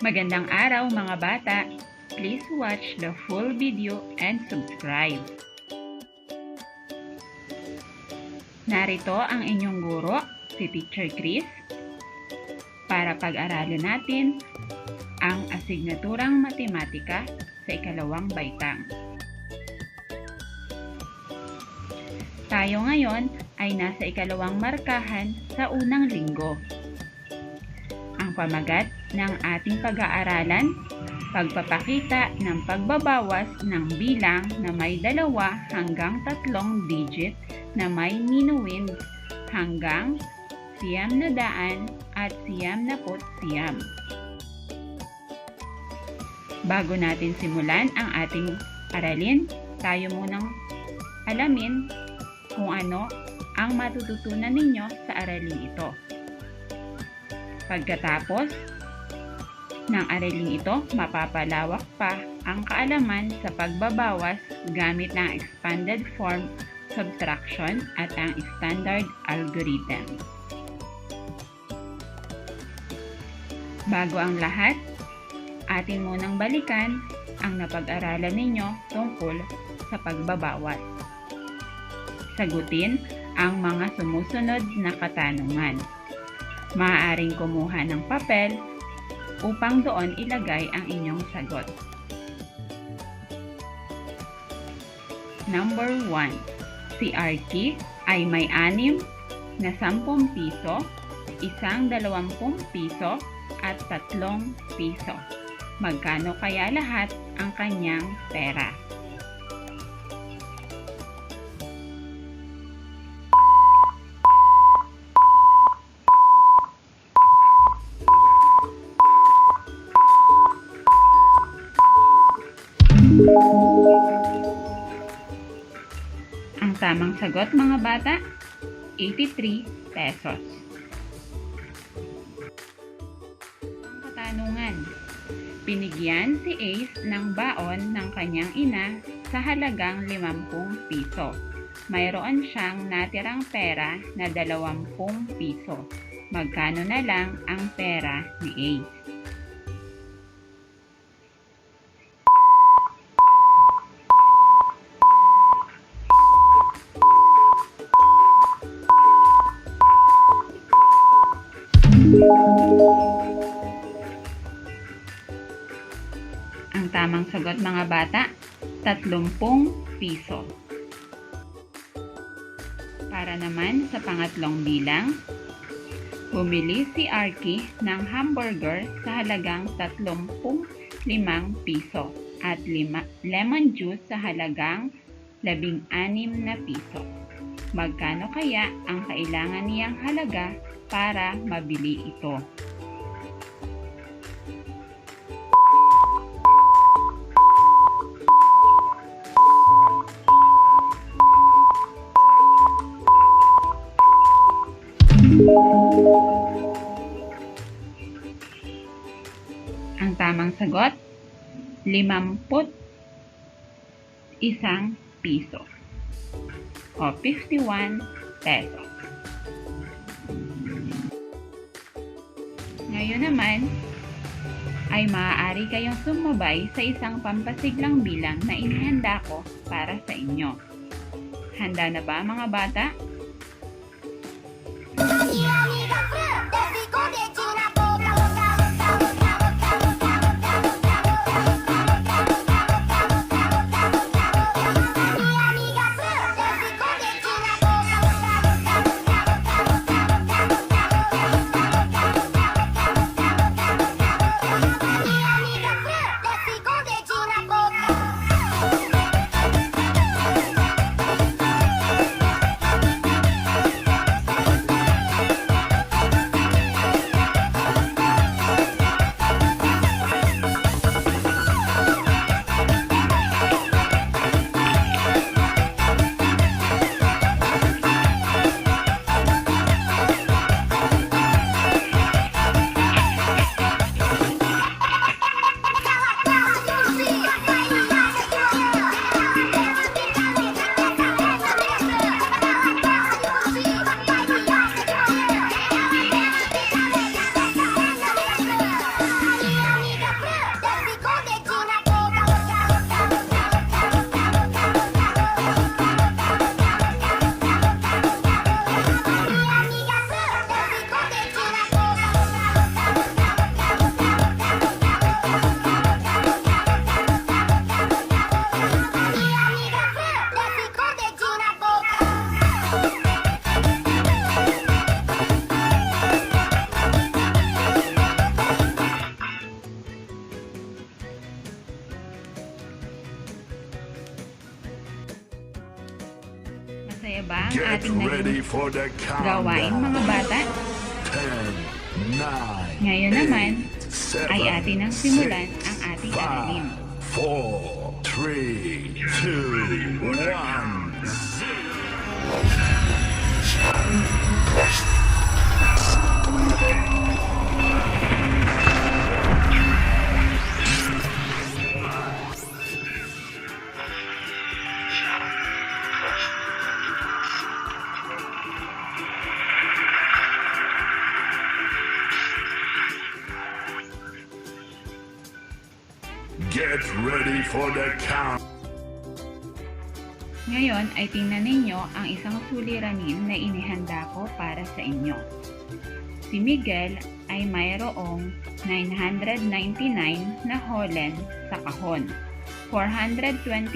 Magandang araw mga bata! Please watch the full video and subscribe. Narito ang inyong guro, si Teacher Chris, para pag-aralin natin ang asignaturang matematika sa ikalawang baitang. Tayo ngayon ay nasa ikalawang markahan sa unang linggo. Ang pamagat ng ating pag-aaralan, pagpapakita ng pagbabawas ng bilang na may 2 hanggang 3 digit na may minuend hanggang 900 at 99. Bago natin simulan ang ating aralin, tayo munang alamin kung ano ang matututunan ninyo sa aralin ito. Pagkatapos ng aralin ito, mapapalawak pa ang kaalaman sa pagbabawas gamit ng expanded form subtraction at ang standard algorithm. Bago ang lahat, atin munang balikan ang napag-aralan ninyo tungkol sa pagbabawas. Sagutin ang mga sumusunod na katanungan. Maaaring kumuha ng papel upang doon ilagay ang inyong sagot. Number 1. Si Arky ay may 6 na 10 piso, isang 20 piso at 3 piso. Magkano kaya lahat ang kanyang pera? Ang tamang sagot mga bata, 83 pesos. Ang katanungan, binigyan si Ace ng baon ng kanyang ina sa halagang 50 piso. Mayroon siyang natirang pera na 20 piso. Magkano na lang ang pera ni Ace? Ang tamang sagot mga bata, 30 piso. Para naman sa pangatlong bilang, bumili si Arky ng hamburger sa halagang 35 piso at lemon juice sa halagang 16 na piso. Magkano kaya ang kailangan niyang halaga para mabili ito? Ang tamang sagot, 51 piso o 51 pesos. Ngayon naman, ay maaari kayong sumabay sa isang pampasiglang bilang na inihanda ko para sa inyo. Handa na ba mga bata? Masaya ba ang Get ating ready naging for the gawain, mga countdown. bata? 10, 9, Ngayon naman, 8, ay 7, atin ang simulan 6, ang ating aralin. 5, 4, 3, 2, 1. Get ready for the count. Ngayon ay tingnan ninyo ang isang suliranin na inihanda ko para sa inyo. Si Miguel ay mayroong 999 na holen sa kahon. 429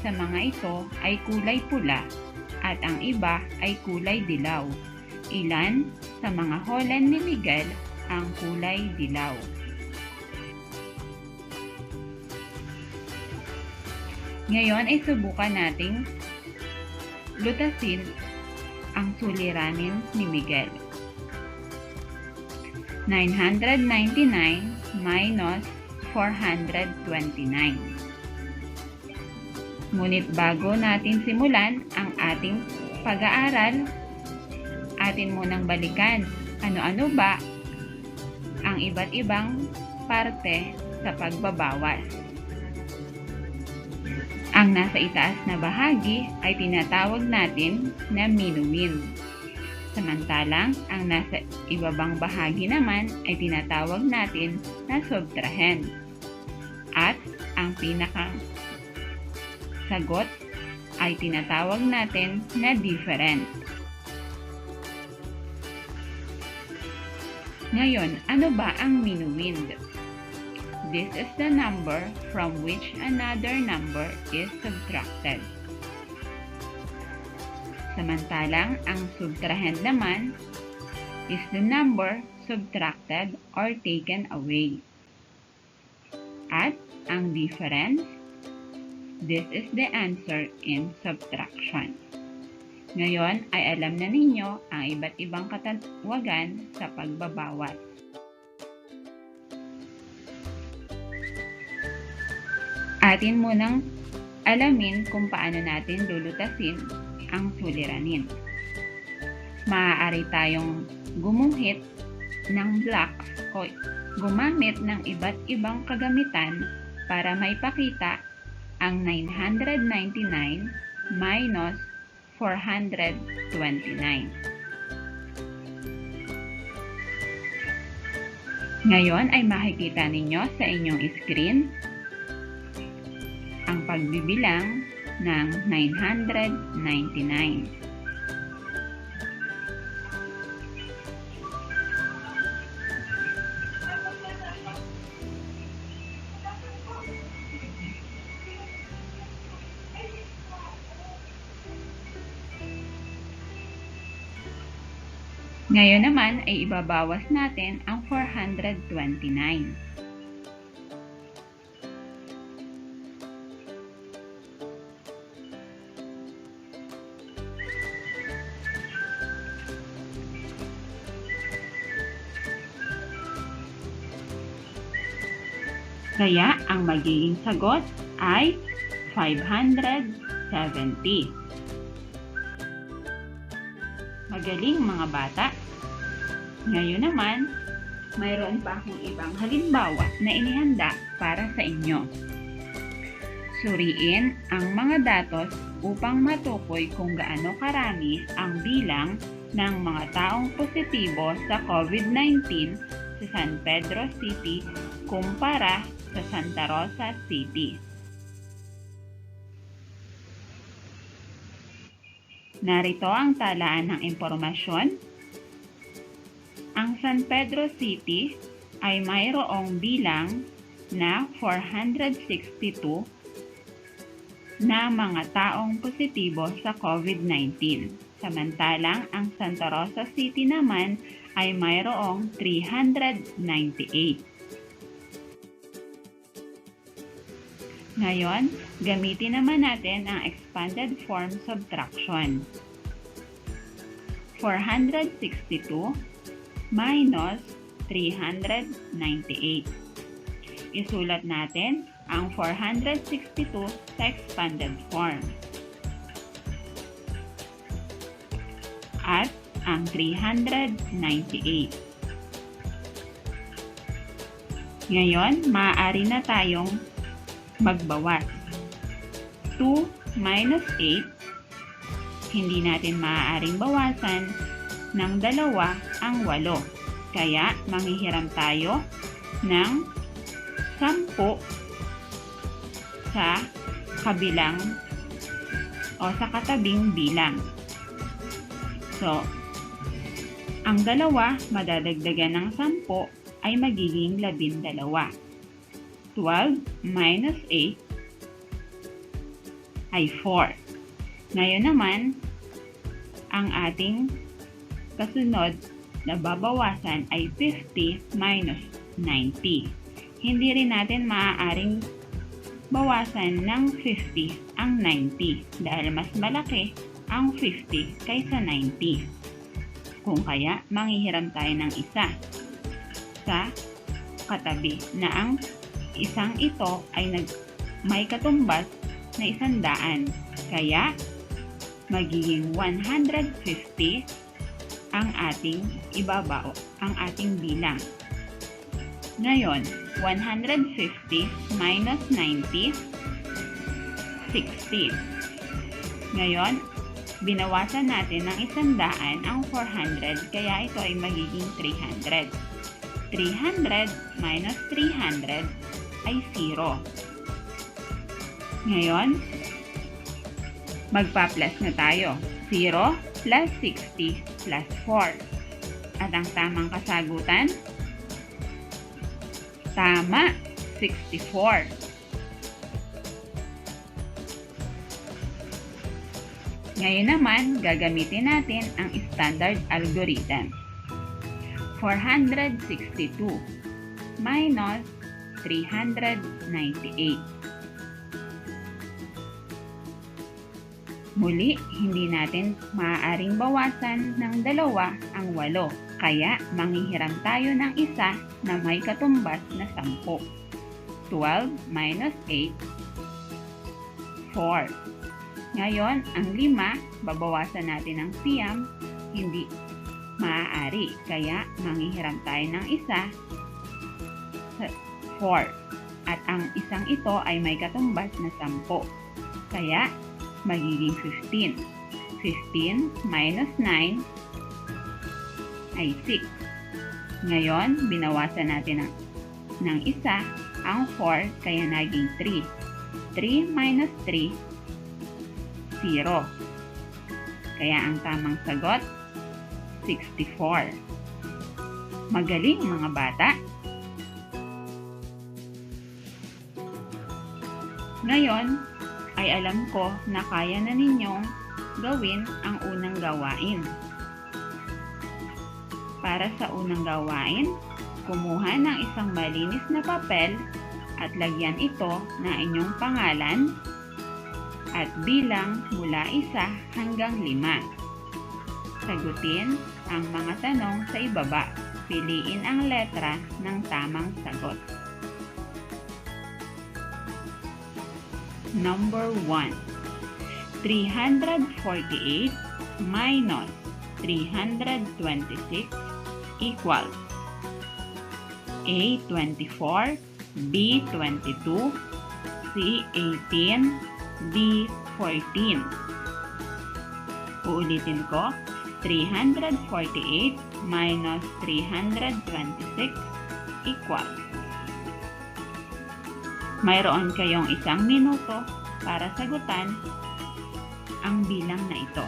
sa mga ito ay kulay pula at ang iba ay kulay dilaw. Ilan sa mga holen ni Miguel ang kulay dilaw? Ngayon ay subukan nating lutasin ang suliranin ni Miguel. 999 minus 429. Ngunit bago natin simulan ang ating pag-aaral, atin munang balikan ano-ano ba ang iba't ibang parte sa pagbabawas. Ang nasa itaas na bahagi ay tinatawag natin na minumin. Samantalang ang nasa ibabang bahagi naman ay tinatawag natin na subtrahen. At ang pinakang sagot ay tinatawag natin na difference. Ngayon, ano ba ang minuwind? This is the number from which another number is subtracted. Samantalang ang subtrahend naman is the number subtracted or taken away. At ang difference, this is the answer in subtraction. Ngayon ay alam na ninyo ang iba't ibang katawagan sa pagbabawas. Atin munang alamin kung paano natin lulutasin ang suliranin. Maaari tayong gumuhit ng blocks o gumamit ng iba't ibang kagamitan para maipakita ang 999 minus 429. Ngayon ay makikita ninyo sa inyong screen ang pagbibilang ng 999. Ngayon naman ay ibabawas natin ang 429. Kaya ang magiging sagot ay 570. Magaling mga bata! Ngayon naman, mayroon pa akong ibang halimbawa na inihanda para sa inyo. Suriin ang mga datos upang matukoy kung gaano karami ang bilang ng mga taong positibo sa COVID-19 sa San Pedro City kumpara sa Santa Rosa City. Narito ang talaan ng impormasyon. Ang San Pedro City ay mayroong bilang na 462 na mga taong positibo sa COVID-19. Samantalang ang Santa Rosa City naman ay mayroong 398. Ngayon, gamitin naman natin ang expanded form subtraction. 462 minus 398. Isulat natin ang 462 sa expanded form. At ang 398. Ngayon, maaari na tayong magbawas. 2 minus 8, hindi natin maaaring bawasan ng 2 ang 8. Kaya, manghihiram tayo ng 10 sa kabilang o sa katabing bilang. So, ang 2 madadagdagan ng 10 ay magiging 12. 12 minus 8 ay 4. Ngayon naman, ang ating kasunod na babawasan ay 50 minus 90. Hindi rin natin maaaring bawasan ng 50 ang 90 dahil mas malaki ang 50 kaysa 90. Kung kaya, manghihiram tayo ng isa sa katabi na ang isang ito ay may katumbas na 100. Kaya, magiging 150 ang ating ibabao, ang ating bilang. Ngayon, 150 minus 90, 60. Ngayon, binawasan natin ng 100 ang 400, kaya ito ay magiging 300. 300 minus 300 ay 0. Ngayon, magpa-plus na tayo. 0 plus 60 plus 4. At ang tamang kasagutan? Tama, 64. Ngayon naman, gagamitin natin ang standard algorithm. 462 minus 398. Muli, hindi natin maaaring bawasan ng 2 ang 8. Kaya, manghihiram tayo ng isa na may katumbas na 10. 12 minus 8, 4. Ngayon, ang 5, babawasan natin ng siyam, hindi maaari. Kaya, manghihiram tayo ng isa sa 4. At ang isang ito ay may katumbas na 10. Kaya, magiging 15. 15 minus 9 ay 6. Ngayon, binawasan natin ng isa ang 4, kaya naging 3. 3 minus 3, 0. Kaya ang tamang sagot, 64. Magaling mga bata! Ngayon, ay alam ko na kaya na ninyong gawin ang unang gawain. Para sa unang gawain, kumuha ng isang malinis na papel at lagyan ito ng inyong pangalan at bilang mula 1 hanggang 5. Sagutin ang mga tanong sa ibaba. Piliin ang letra ng tamang sagot. Number 1. 348 minus 326 equals A. 24, B. 22, C. 18, D. 14. Uulitin ko, 348 minus 326 equals. Mayroon kayong 1 minuto para sagutan ang bilang na ito.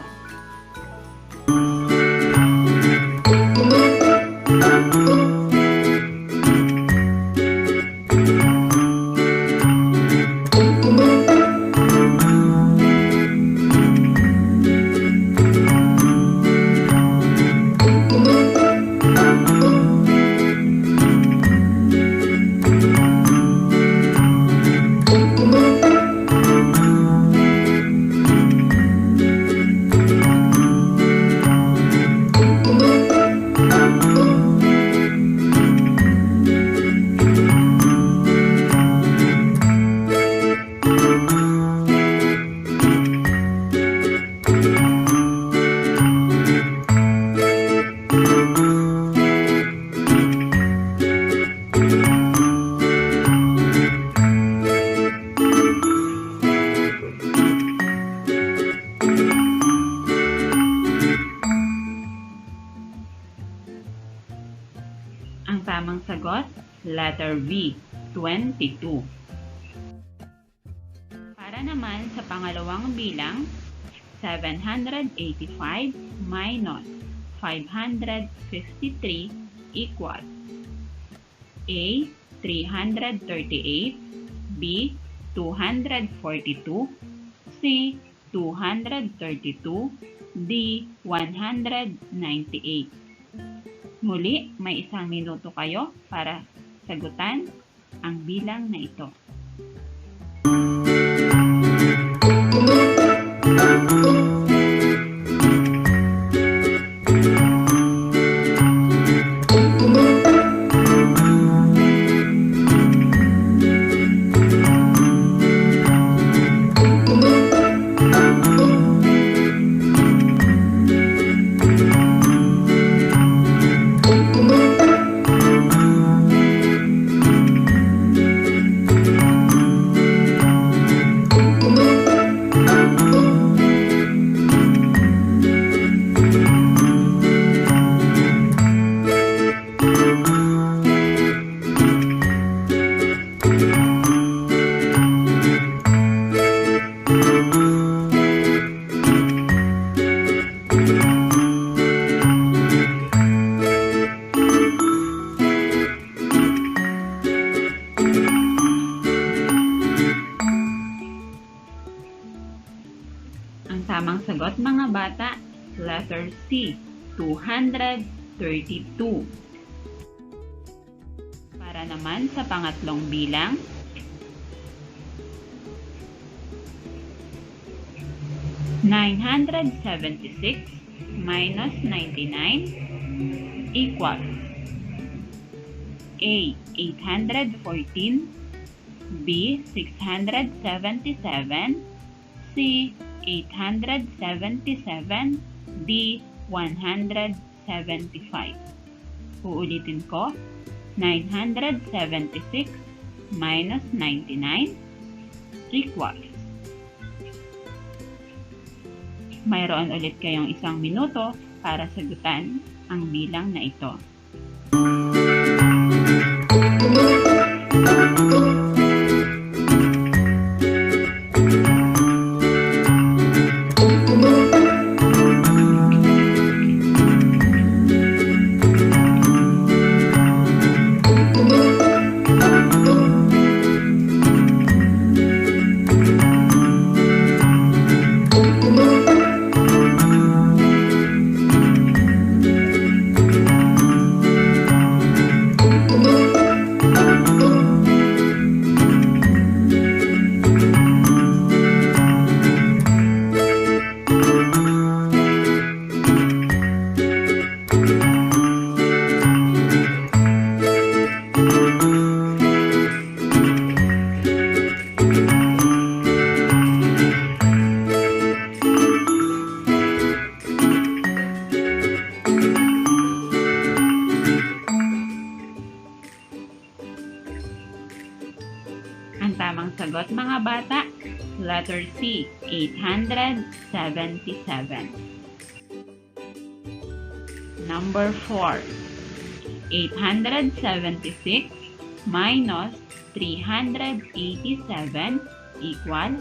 Letter B, 22. Para naman sa pangalawang bilang, 785 minus 553 equals A, 338, B, 242, C, 232, D, 198. Muli, may 1 minuto kayo para sagutan ang bilang na ito. Ang tamang sagot mga bata, letter C, 232. Para naman sa pangatlong bilang, 976 minus 99 equals A, 814, B, 677, C, 877, D, 175. Uulitin ko, 976 minus 99 equals. Mayroon ulit kayong 1 minuto para sagutan ang bilang na ito. Ang tamang sagot mga bata, letter C, 877. Number 4, 876 minus 387 equals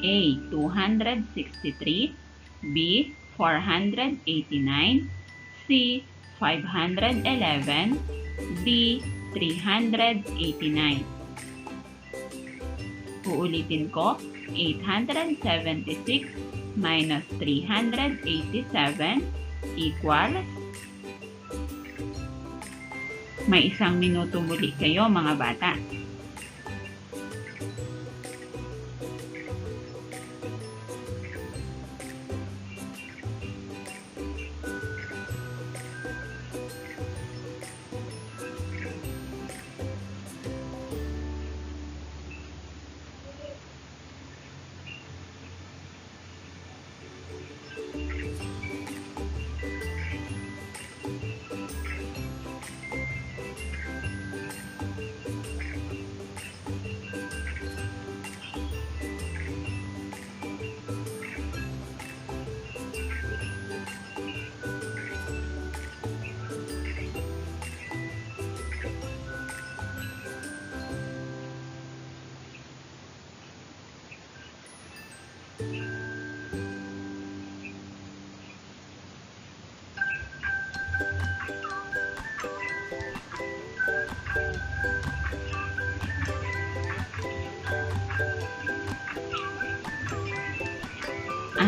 A, 263, B, 489, C, 511, D, 389. Uulitin ko, 876 minus 387 equals. May 1 minuto muli kayo mga bata. Ang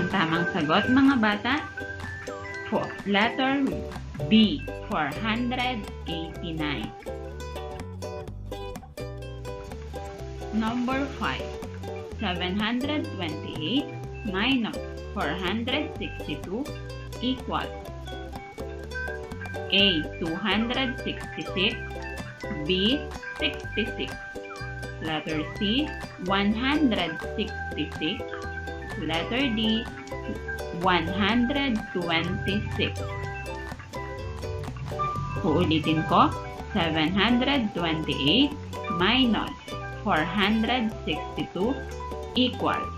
tamang sagot mga bata, letter B, 489. Number 5, 728 minus 462 equals A, 266, B, 66, letter C, 166, letter D, 126. Uulitin ko, 728 minus 462 equals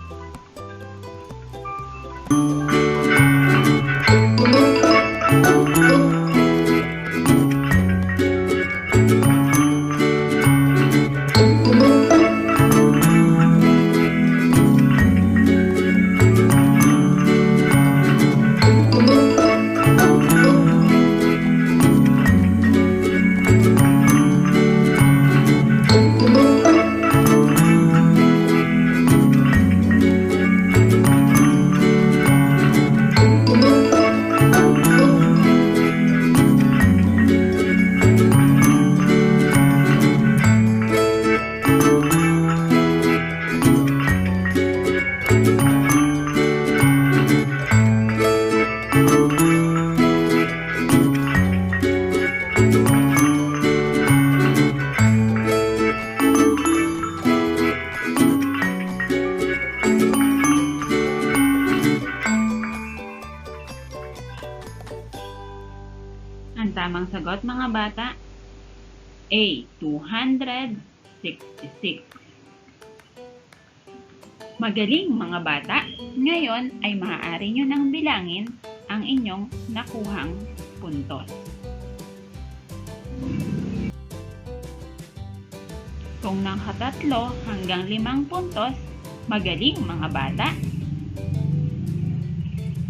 ang tamang sagot mga bata, A, 266. Magaling mga bata! Ngayon ay maaari nyo nang bilangin ang inyong nakuhang puntos. Kung nakatatlo hanggang 5 puntos, magaling mga bata!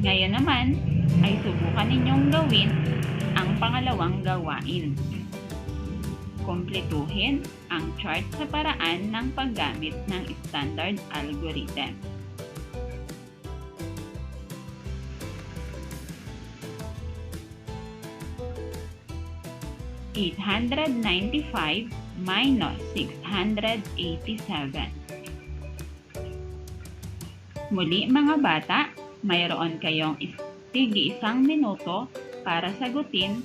Ngayon naman ay subukan ninyong gawin ang pangalawang gawain. Kumpletuhin ang chart sa paraan ng paggamit ng standard algorithm. $895 minus 687. Muli mga bata, mayroon kayong tig-1 minuto para sagutin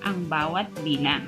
ang bawat bilang.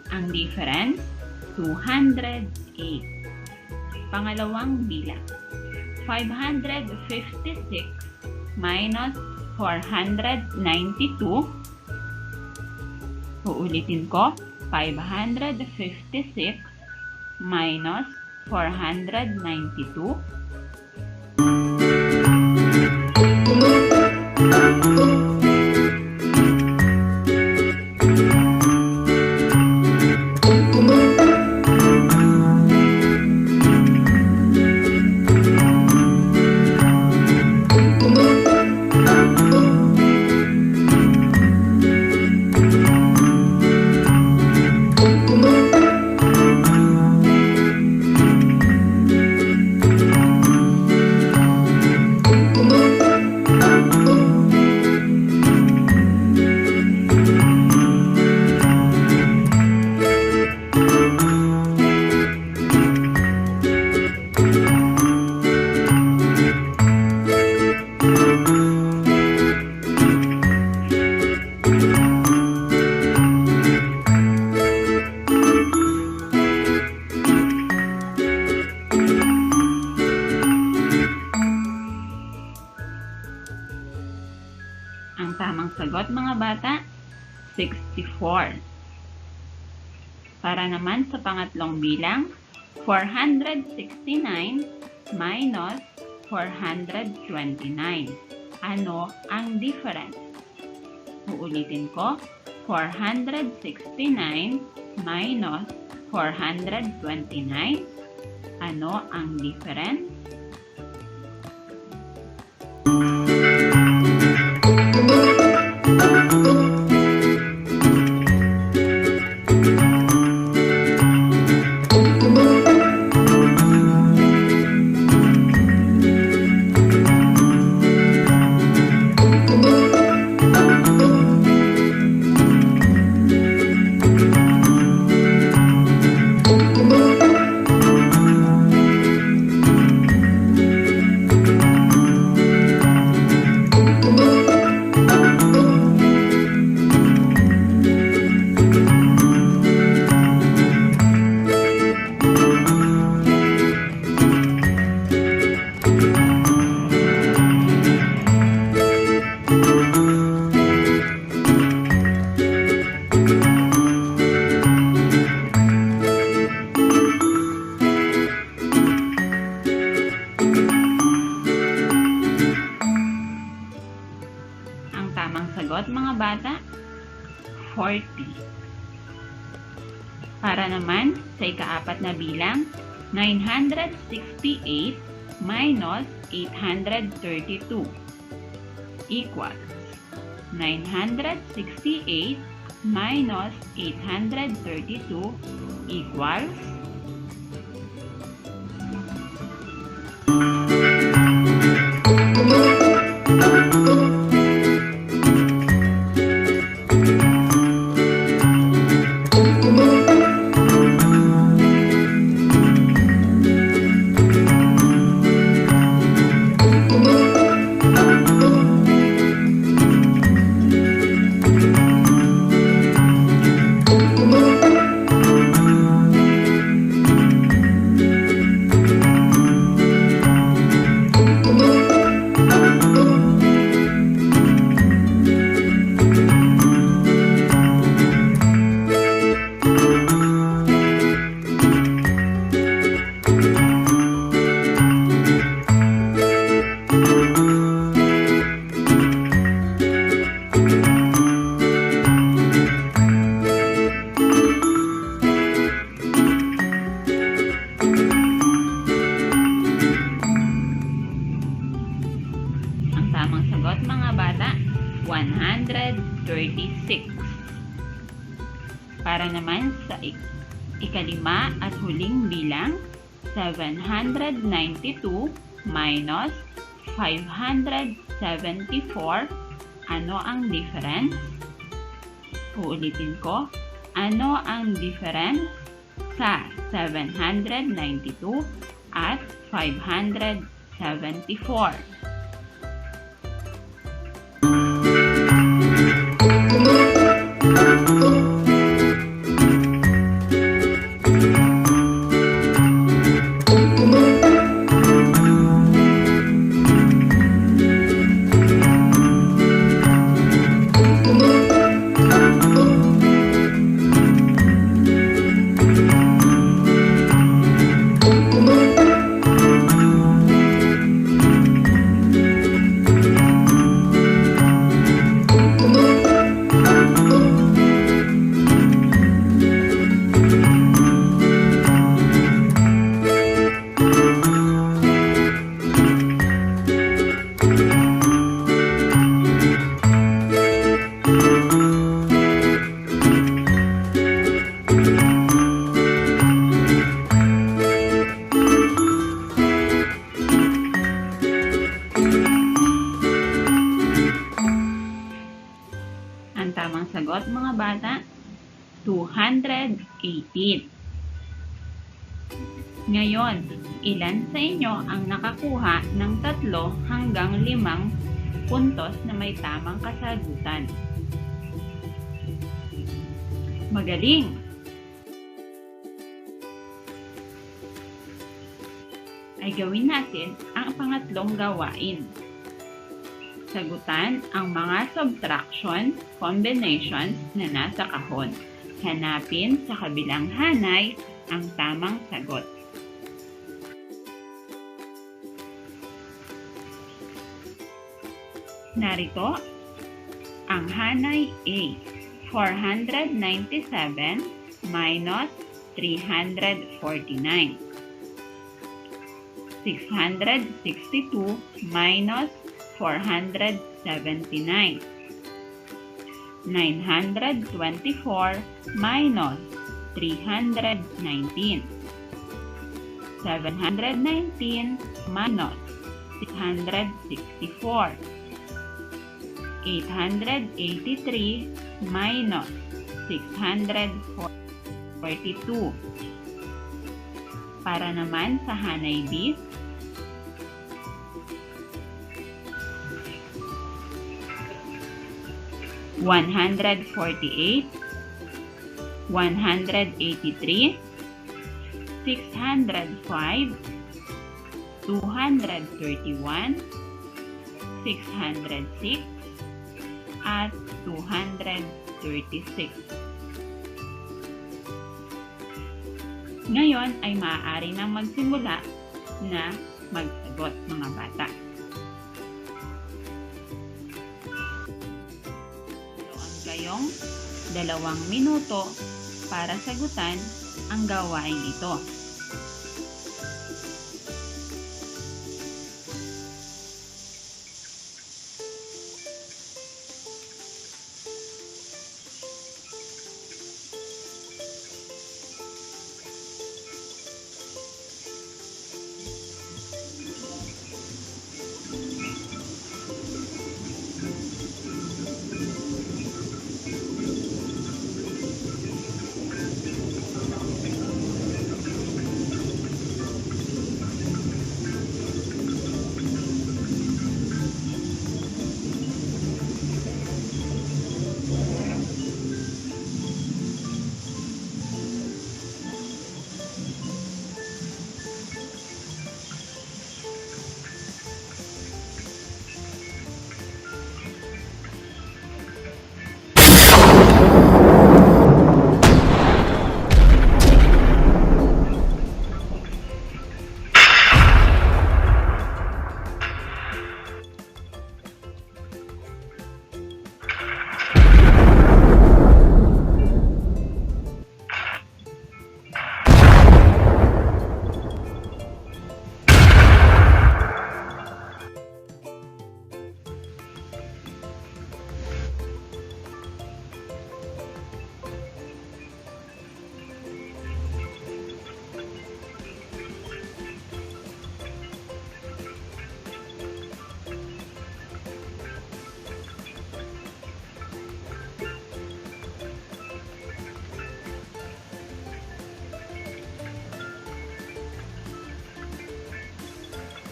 Ang difference, 208. Pangalawang bilang, 556 minus 492. Uulitin ko, 556 minus 492. 64. Para naman sa pangatlong bilang, 469 minus 429. Ano ang difference? Uulitin ko, 469 minus 429. Ano ang difference? Mga bata, 40. Para naman sa ikaapat na bilang, 968 minus 832 equals 968 minus 832 equals tamang sagot mga bata, 136. Para naman sa ikalima at huling bilang, 792 minus 574. Ano ang difference? Uulitin ko, ano ang difference sa 792 at 574? Ang tamang sagot mga bata, 218. Ngayon, ilan sa inyo ang nakakuha ng 3 hanggang 5 puntos na may tamang kasagutan? Magaling! Ay gawin natin ang pangatlong gawain. Sagutan ang mga subtraction combinations na nasa kahon. Hanapin sa kabilang hanay ang tamang sagot. Narito ang hanay A. 497 minus 349. 662 minus 479. 924 minus 319. 719 minus 664. 883 minus 642. Para naman sa hanay B, 148, 183, 605, 231, 606, at 236. Ngayon ay maaari nang magsimula na magsagot mga bata. Meron kayong 2 minuto para sagutan ang gawain ito.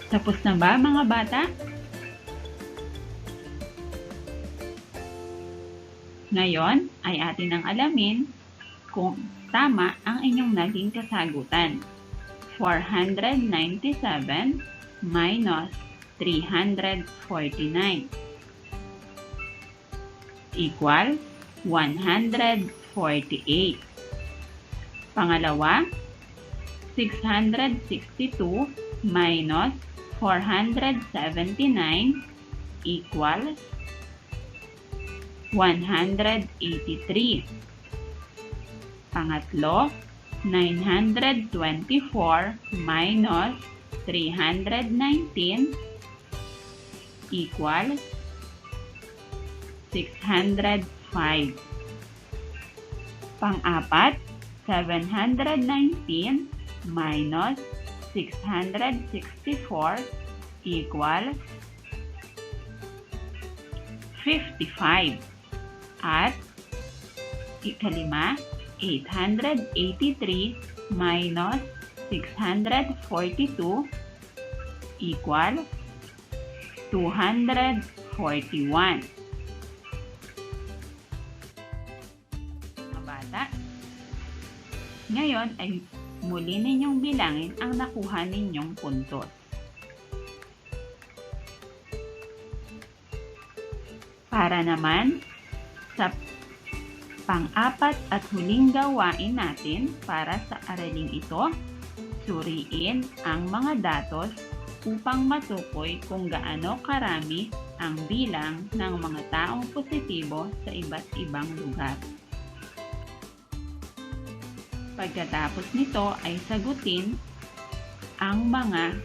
Tapos na ba mga bata? Ngayon ay atin ang alamin kung tama ang inyong naging kasagutan. 497 minus 349 equal 148. Pangalawa, 662 minus 479 equals 183. Pangatlo, 924 minus 319 equals 605. Pang-apat, 719 minus 664 equals 55. At ikalima, 883 minus 642 equals 241. Mga bata, ngayon ay muli ninyong bilangin ang nakuha ninyong puntos. Para naman sa pang-apat at huling gawain natin para sa araling ito, suriin ang mga datos upang matukoy kung gaano karami ang bilang ng mga taong positibo sa iba't ibang lugar. Pagkatapos nito ay sagutin ang mga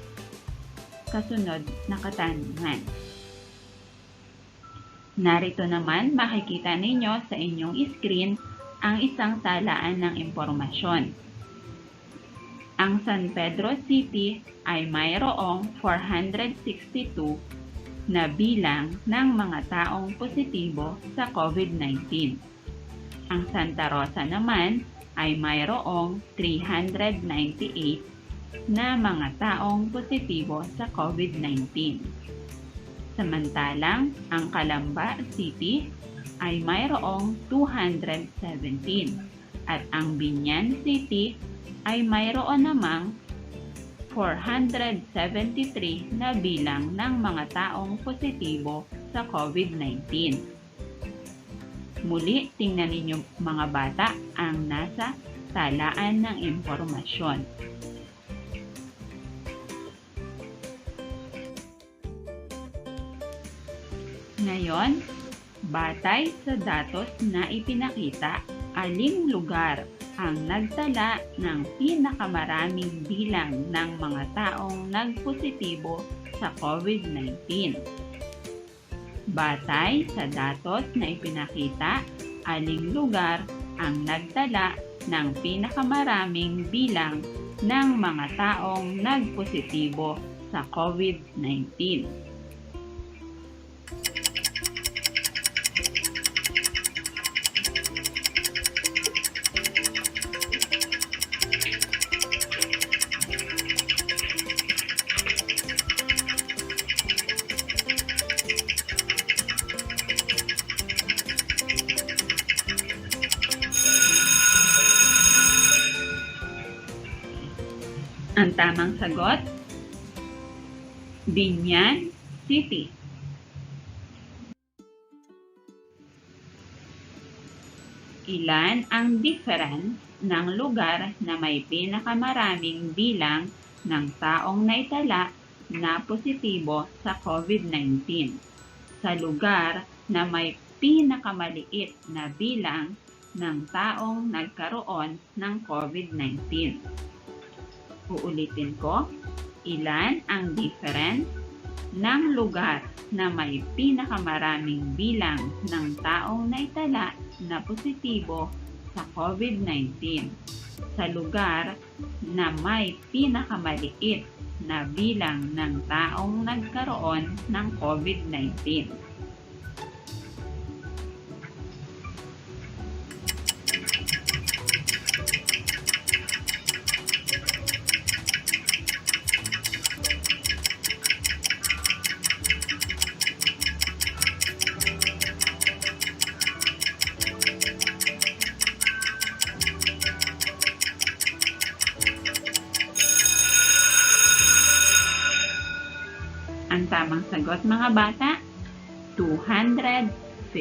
kasunod na katanungan. Narito naman makikita ninyo sa inyong screen ang isang talaan ng impormasyon. Ang San Pedro City ay mayroong 462 na bilang ng mga taong positibo sa COVID-19. Ang Santa Rosa naman ay mayroong 398 na mga taong positibo sa COVID-19. Samantalang, ang Calamba City ay mayroong 217 at ang Biñan City ay mayroon namang 473 na bilang ng mga taong positibo sa COVID-19. Muli, tingnan ninyo mga bata ang nasa talaan ng impormasyon. Ngayon, batay sa datos na ipinakita, aling lugar ang nagtala ng pinakamaraming bilang ng mga taong nagpositibo sa COVID-19. Batay sa datos na ipinakita, aling lugar ang nagtala ng pinakamaraming bilang ng mga taong nagpositibo sa COVID-19. Ang tamang sagot, Biñan City. Ilan ang difference ng lugar na may pinakamaraming bilang ng taong naitala na positibo sa COVID-19 sa lugar na may pinakamaliit na bilang ng taong nagkaroon ng COVID-19? Uulitin ko, ilan ang difference ng lugar na may pinakamaraming bilang ng taong naitala na positibo sa COVID-19 sa lugar na may pinakamaliit na bilang ng taong nagkaroon ng COVID-19. Ang tamang sagot mga bata, 256.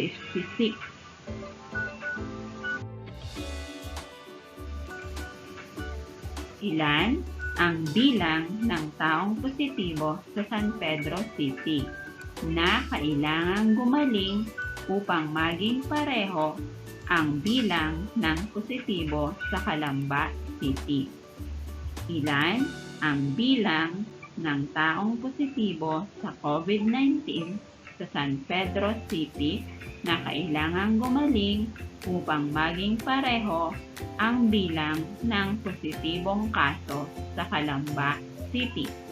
Ilan ang bilang ng taong positibo sa San Pedro City na kailangang gumaling upang maging pareho ang bilang ng positibo sa Calamba City? Ilan ang bilang ng taong positibo sa COVID-19 sa San Pedro City na kailangang gumaling upang maging pareho ang bilang ng positibong kaso sa Calamba City?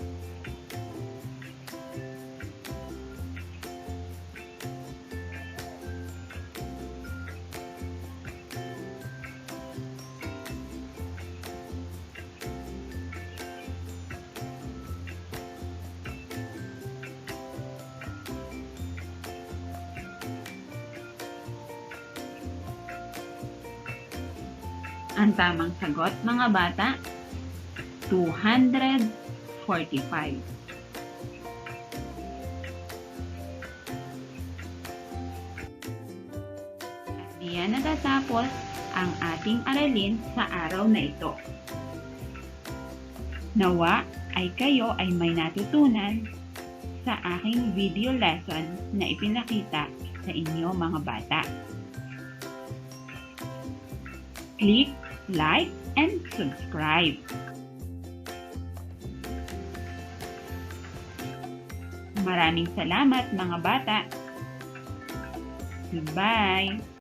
Ang tamang sagot mga bata, 245. Diyan natatapos ang ating aralin sa araw na ito. Nawa ay kayo ay may natutunan sa aking video lesson na ipinakita sa inyo mga bata. Click, like, and subscribe. Maraming salamat mga bata. Goodbye!